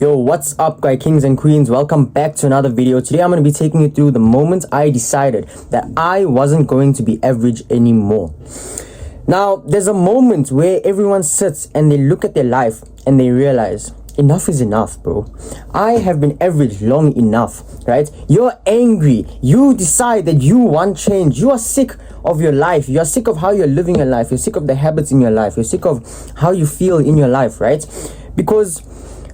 Yo, what's up, guy kings and queens? Welcome back to another video. Today I'm going to be taking you through the moment I decided that I wasn't going to be average anymore. Now, there's a moment where everyone sits and they look at their life and they realize enough is enough, bro. I have been average long enough, right? You're angry. You decide that you want change. You are sick of your life. You are sick of how you're living your life. You're sick of the habits in your life. You're sick of how you feel in your life, right? Because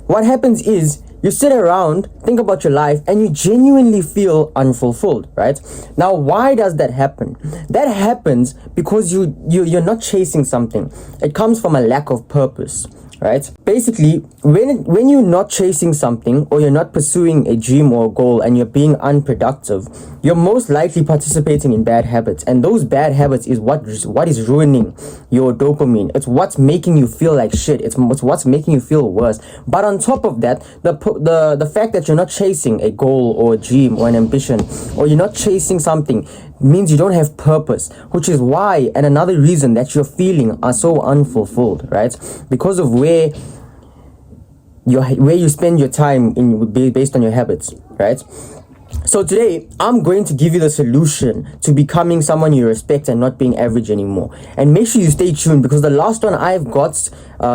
what happens is you sit around, think about your life, and you genuinely feel unfulfilled, right? Now, why does that happen? That happens because you're not chasing something. It comes from a lack of purpose, right? Basically, when you're not chasing something or you're not pursuing a dream or a goal and you're being unproductive, you're most likely participating in bad habits, and those bad habits is what is ruining your dopamine. It's what's making you feel like shit. It's what's making you feel worse. But on top of that, the fact that you're not chasing a goal or a dream or an ambition, or you're not chasing something, means you don't have purpose, which is why, and another reason that you're feeling are so unfulfilled, right? Because of where you spend your time based on your habits, right? So today, I'm going to give you the solution to becoming someone you respect and not being average anymore. And make sure you stay tuned, because the last one I've got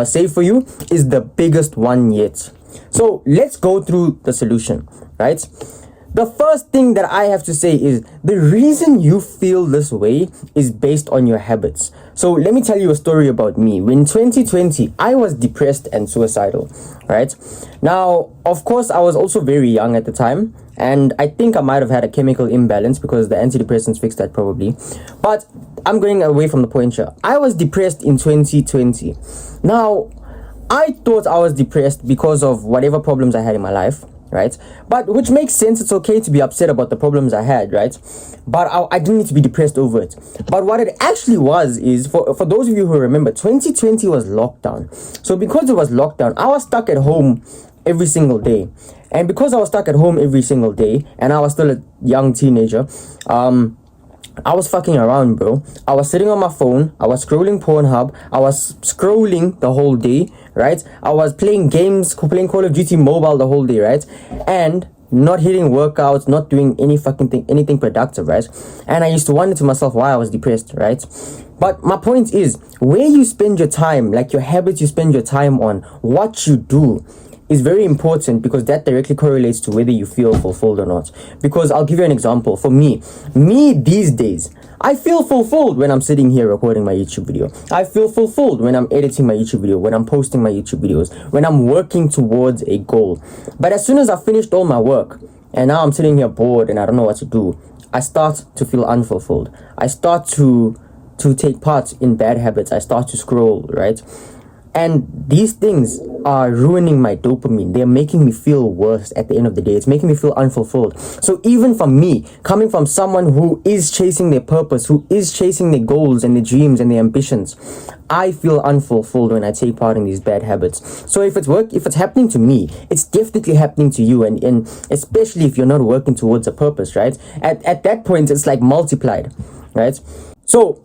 saved for you is the biggest one yet. So let's go through the solution, right? The first thing that I have to say is the reason you feel this way is based on your habits. So let me tell you a story about me. In 2020, I was depressed and suicidal, right? Now, of course, I was also very young at the time, and I think I might have had a chemical imbalance because the antidepressants fixed that probably. But I'm going away from the point here. I was depressed in 2020. Now, I thought I was depressed because of whatever problems I had in my life, right? But which makes sense. It's okay to be upset about the problems I had, right? But I didn't need to be depressed over it. But what it actually was is, for those of you who remember, 2020 was lockdown. So because it was lockdown, I was stuck at home every single day. And because I was stuck at home every single day, and I was still a young teenager, I was fucking around, bro. I was sitting on my phone. I was scrolling Pornhub. I was scrolling the whole day, right? I was playing games, playing Call of Duty Mobile the whole day, right? And not hitting workouts, not doing anything productive, right? And I used to wonder to myself why I was depressed, right? But my point is, where you spend your time, like your habits you spend your time on, what you do, is very important, because that directly correlates to whether you feel fulfilled or not. Because I'll give you an example. For me these days, I feel fulfilled when I'm sitting here recording my YouTube video. I feel fulfilled when I'm editing my YouTube video, when I'm posting my YouTube videos, when I'm working towards a goal. But as soon as I finished all my work and now I'm sitting here bored and I don't know what to do, I start to feel unfulfilled. I start to take part in bad habits. I start to scroll, right? And these things are ruining my dopamine. They're making me feel worse at the end of the day. It's making me feel unfulfilled. So even for me, coming from someone who is chasing their purpose, who is chasing their goals and their dreams and their ambitions, I feel unfulfilled when I take part in these bad habits. So if it's happening to me, it's definitely happening to you. And especially if you're not working towards a purpose, right? At that point, it's like multiplied, right? So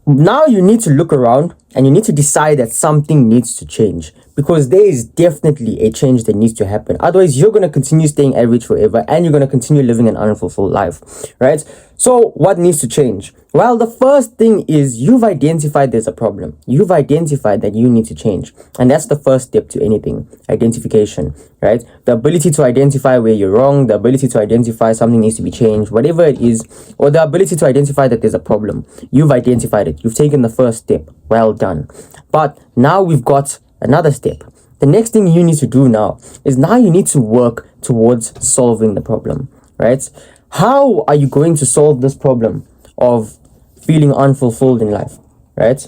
now you need to look around and you need to decide that something needs to change, because there is definitely a change that needs to happen. Otherwise, you're going to continue staying average forever and you're going to continue living an unfulfilled life, right? So what needs to change? Well, the first thing is you've identified there's a problem. You've identified that you need to change. And that's the first step to anything, identification, right? The ability to identify where you're wrong, the ability to identify something needs to be changed, whatever it is, or the ability to identify that there's a problem. You've identified it. You've taken the first step. Well done. But now we've got another step. The next thing you need to do now is you need to work towards solving the problem, right? How are you going to solve this problem of feeling unfulfilled in life, right?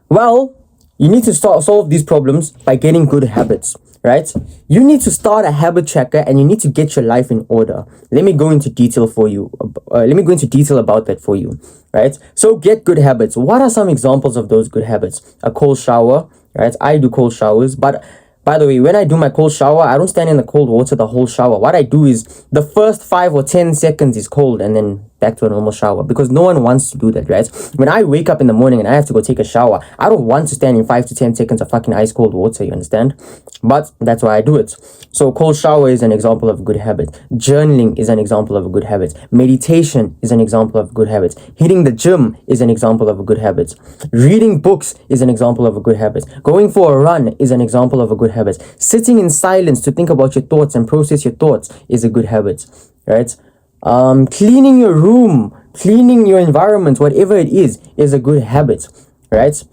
Well, you need to solve these problems by getting good habits, right? You need to start a habit tracker and you need to get your life in order. Let me go into detail about that for you, right? So get good habits. What are some examples of those good habits? A cold shower, right? I do cold showers, but By the way, when I do my cold shower, I don't stand in the cold water the whole shower. What I do is the first 5 or 10 seconds is cold and then back to a normal shower, because no one wants to do that, right? When I wake up in the morning and I have to go take a shower, I don't want to stand in 5 to 10 seconds of fucking ice cold water, you understand? But that's why I do it. So cold shower is an example of a good habit. Journaling is an example of a good habit. Meditation is an example of a good habit. Hitting the gym is an example of a good habit. Reading books is an example of a good habit. Going for a run is an example of a good habit. Sitting in silence to think about your thoughts and process your thoughts is a good habit, right? Cleaning your room, cleaning your environment, whatever it is a good habit, right?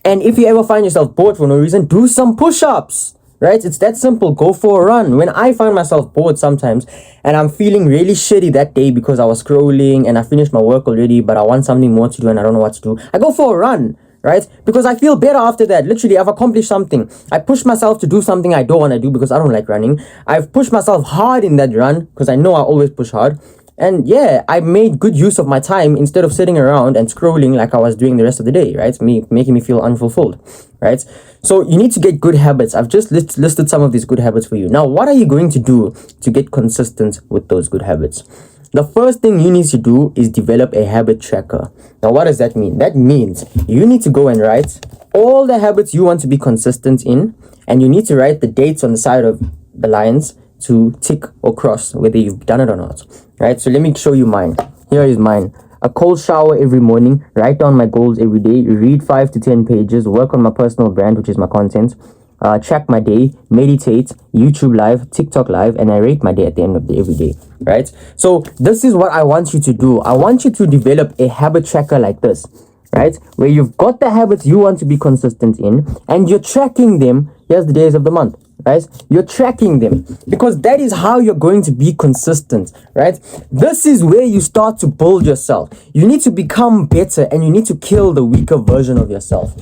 And if you ever find yourself bored for no reason, do some push-ups, right? It's that simple. Go for a run. When I find myself bored sometimes and I'm feeling really shitty that day because I was scrolling and I finished my work already, but I want something more to do and I don't know what to do, I go for a run, right? Because I feel better after that. Literally, I've accomplished something. I push myself to do something I don't want to do because I don't like running. I've pushed myself hard in that run because I know I always push hard. And yeah, I made good use of my time instead of sitting around and scrolling like I was doing the rest of the day, right? Making me feel unfulfilled, right? So you need to get good habits. I've just listed some of these good habits for you. Now, what are you going to do to get consistent with those good habits? The first thing you need to do is develop a habit tracker. Now, what does that mean? That means you need to go and write all the habits you want to be consistent in, and you need to write the dates on the side of the lines to tick or cross whether you've done it or not, right? So let me show you mine. Here is mine. A cold shower every morning, write down my goals every day, read 5 to 10 pages, work on my personal brand, which is my content, track my day, meditate, YouTube live, TikTok live, and I rate my day at the end of the every day, right? So this is what I want you to do. I want you to develop a habit tracker like this, right? Where you've got the habits you want to be consistent in and you're tracking them. Here's the days of the month, right? You're tracking them because that is how you're going to be consistent, right? This is where you start to build yourself. You need to become better and you need to kill the weaker version of yourself.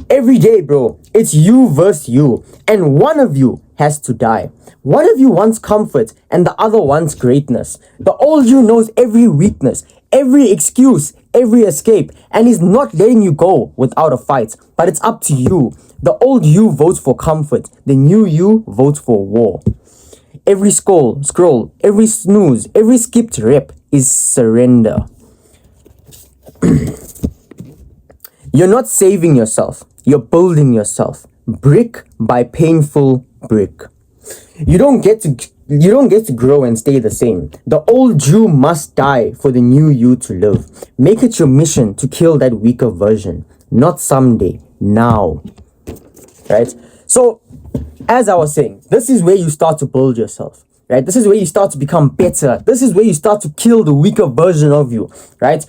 Every day, bro, it's you versus you, and one of you has to die. One of you wants comfort and the other wants greatness. The old you knows every weakness, every excuse, every escape, and is not letting you go without a fight. But it's up to you. The old you votes for comfort. The new you votes for war. Every scroll, every snooze, every skipped rep is surrender. You're not saving yourself. You're building yourself. Brick by painful brick. You don't get to grow and stay the same. The old you must die for the new you to live. Make it your mission to kill that weaker version. Not someday, now. Right? So, as I was saying, this is where you start to build yourself. Right? This is where you start to become better. This is where you start to kill the weaker version of you. Right?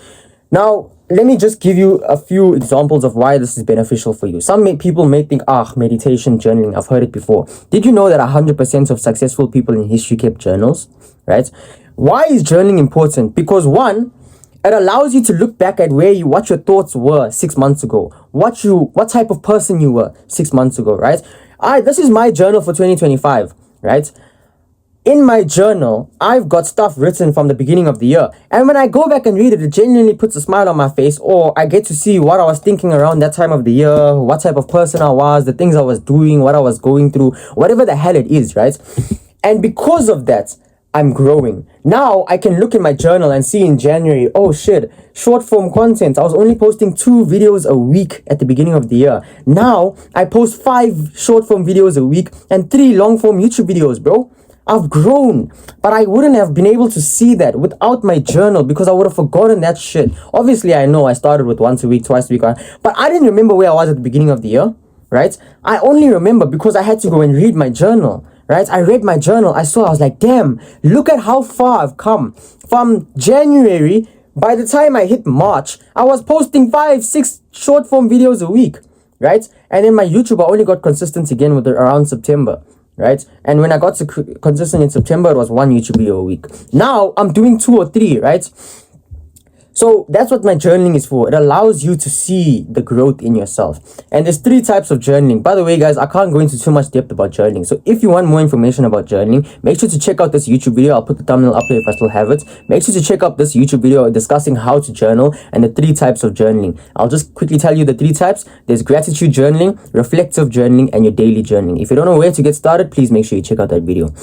Now, let me just give you a few examples of why this is beneficial for you. People may think, meditation, journaling, I've heard it before. Did you know that 100% of successful people in history kept journals, right? Why is journaling important? Because one, it allows you to look back at what your thoughts were 6 months ago, what type of person you were 6 months ago, right? This is my journal for 2025, right? In my journal, I've got stuff written from the beginning of the year. And when I go back and read it, it genuinely puts a smile on my face, or I get to see what I was thinking around that time of the year, what type of person I was, the things I was doing, what I was going through, whatever the hell it is, right? And because of that, I'm growing. Now I can look in my journal and see in January, oh shit, short form content. I was only posting 2 videos a week at the beginning of the year. Now I post 5 short form videos a week and 3 long form YouTube videos, bro. I've grown, but I wouldn't have been able to see that without my journal because I would have forgotten that shit. Obviously, I know I started with once a week, twice a week, but I didn't remember where I was at the beginning of the year, right? I only remember because I had to go and read my journal, right? I read my journal. I was like, damn, look at how far I've come. From January, by the time I hit March, I was posting 5, 6 short form videos a week, right? And in my YouTube, I only got consistent again with around September. Right? And when I got to consistent in September, it was 1 YouTube video a week. Now I'm doing 2 or 3, right? So that's what my journaling is for. It allows you to see the growth in yourself. And there's 3 types of journaling. By the way, guys, I can't go into too much depth about journaling. So if you want more information about journaling, make sure to check out this YouTube video. I'll put the thumbnail up here if I still have it. Make sure to check out this YouTube video discussing how to journal and the 3 types of journaling. I'll just quickly tell you the 3 types. There's gratitude journaling, reflective journaling, and your daily journaling. If you don't know where to get started, please make sure you check out that video.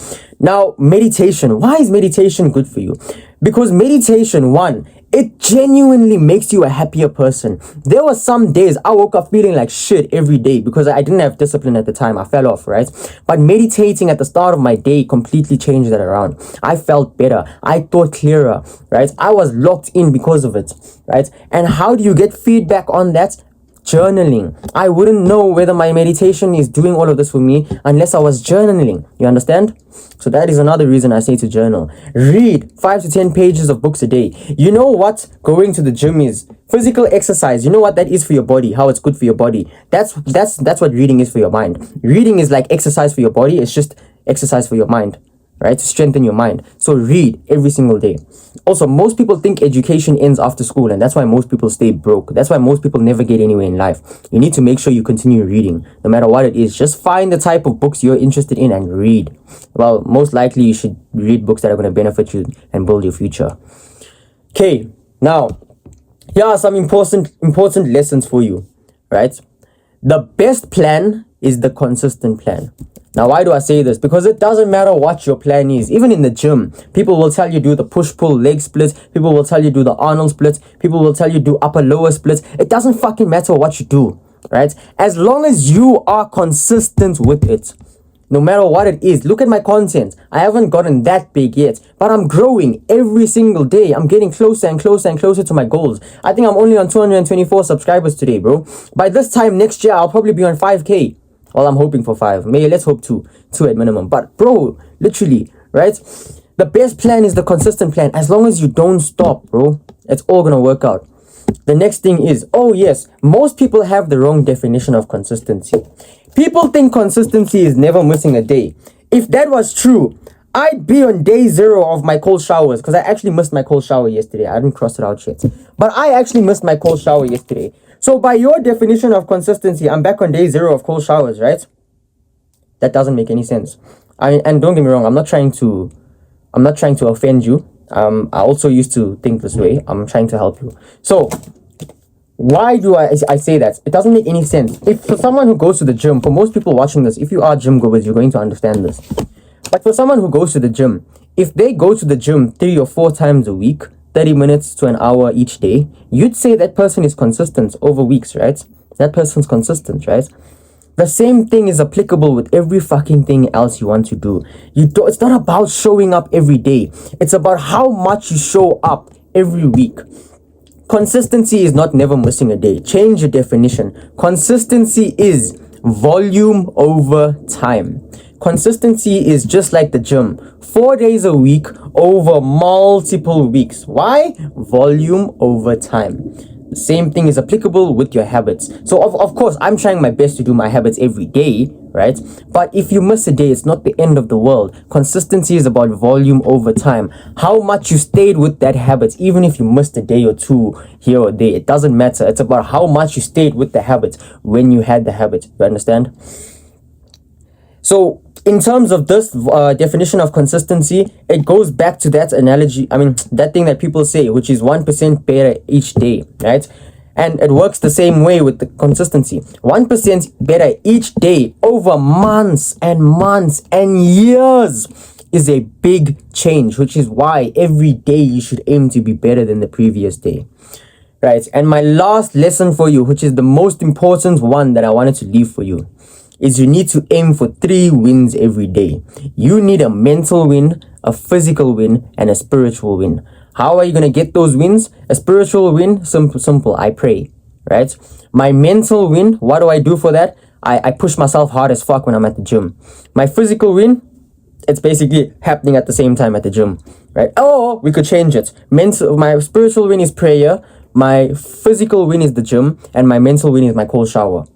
Now, meditation. Why is meditation good for you? Because meditation, one, it genuinely makes you a happier person. There were some days I woke up feeling like shit every day because I didn't have discipline at the time. I fell off, right? But meditating at the start of my day completely changed that around. I felt better. I thought clearer, right? I was locked in because of it, right? And how do you get feedback on that? Journaling. I wouldn't know whether my meditation is doing all of this for me unless I was journaling. You understand? So that is another reason I say to journal. Read 5 to 10 pages of books a day. You know what going to the gym is? Physical exercise. You know what that is for your body, how it's good for your body. That's what reading is for your mind. Reading is like exercise for your body. It's just exercise for your mind, right? To strengthen your mind. So read every single day. Also, most people think education ends after school, and that's why most people stay broke. That's why most people never get anywhere in life. You need to make sure you continue reading, no matter what it is. Just find the type of books you're interested in and read. Well, most likely you should read books that are going to benefit you and build your future. Okay, now, here are some important lessons for you, right? The best plan is the consistent plan. Now, why do I say this? Because it doesn't matter what your plan is. Even in the gym, people will tell you do the push-pull leg splits. People will tell you do the Arnold splits. People will tell you do upper-lower splits. It doesn't fucking matter what you do, right? As long as you are consistent with it, no matter what it is. Look at my content. I haven't gotten that big yet, but I'm growing every single day. I'm getting closer and closer and closer to my goals. I think I'm only on 224 subscribers today, bro. By this time next year, I'll probably be on 5K. Well, I'm hoping for 5. Maybe let's hope 2 at minimum. But bro, literally, right? The best plan is the consistent plan. As long as you don't stop, bro, it's all gonna work out. The next thing is, oh yes, most people have the wrong definition of consistency. People think consistency is never missing a day. If that was true, I'd be on day 0 of my cold showers, because I actually missed my cold shower yesterday. I didn't cross it out yet. But I actually missed my cold shower yesterday. So by your definition of consistency, I'm back on day 0 of cold showers, right? That doesn't make any sense. And don't get me wrong, I'm not trying to offend you. I also used to think this way. I'm trying to help you. So why do I say that? It doesn't make any sense. If for someone who goes to the gym, for most people watching this, if you are gym goers, you're going to understand this. But for someone who goes to the gym, if they go to the gym 3 or 4 times a week, 30 minutes to an hour each day, you'd say that person is consistent over weeks, right? That person's consistent, right? The same thing is applicable with every fucking thing else you want to do. It's not about showing up every day. It's about how much you show up every week. Consistency is not never missing a day. Change your definition. Consistency is volume over time. Consistency is just like the gym. 4 days a week over multiple weeks. Why? Volume over time. The same thing is applicable with your habits. So of course, I'm trying my best to do my habits every day, right? But if you miss a day, it's not the end of the world. Consistency is about volume over time. How much you stayed with that habit, even if you missed a day or 2 here or there, it doesn't matter. It's about how much you stayed with the habit when you had the habit. You understand? So in terms of this definition of consistency, it goes back to that analogy. That thing that people say, which is 1% better each day, right? And it works the same way with the consistency. 1% better each day over months and years is a big change, which is why every day you should aim to be better than the previous day. Right? And my last lesson for you, which is the most important one that I wanted to leave for you, is you need to aim for 3 wins every day. You need a mental win, a physical win, and a spiritual win. How are you going to get those wins? A spiritual win, simple, I pray, right? My mental win, what do I do for that? I push myself hard as fuck when I'm at the gym. My physical win, it's basically happening at the same time at the gym, right? Oh, we could change it. My spiritual win is prayer, my physical win is the gym, and my mental win is my cold shower.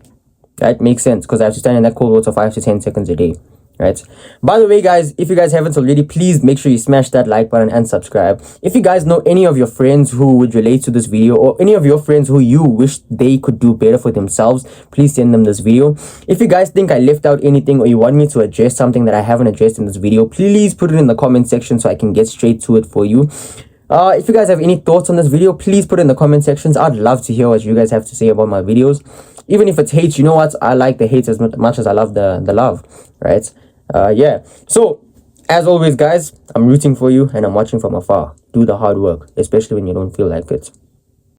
That makes sense because I have to stand in that cold water 5 to 10 seconds a day. right? By the way, guys, if you guys haven't already, please make sure you smash that like button and subscribe. If you guys know any of your friends who would relate to this video, or any of your friends who you wish they could do better for themselves, please send them this video. If you guys think I left out anything, or you want me to address something that I haven't addressed in this video, please put it in the comment section so I can get straight to it for you. If you guys have any thoughts on this video, please put it in the comment sections. I'd love to hear what you guys have to say about my videos. Even if it's hate, you know what? I like the hate as much as I love the love, right? Yeah. So, as always, guys, I'm rooting for you and I'm watching from afar. Do the hard work, especially when you don't feel like it.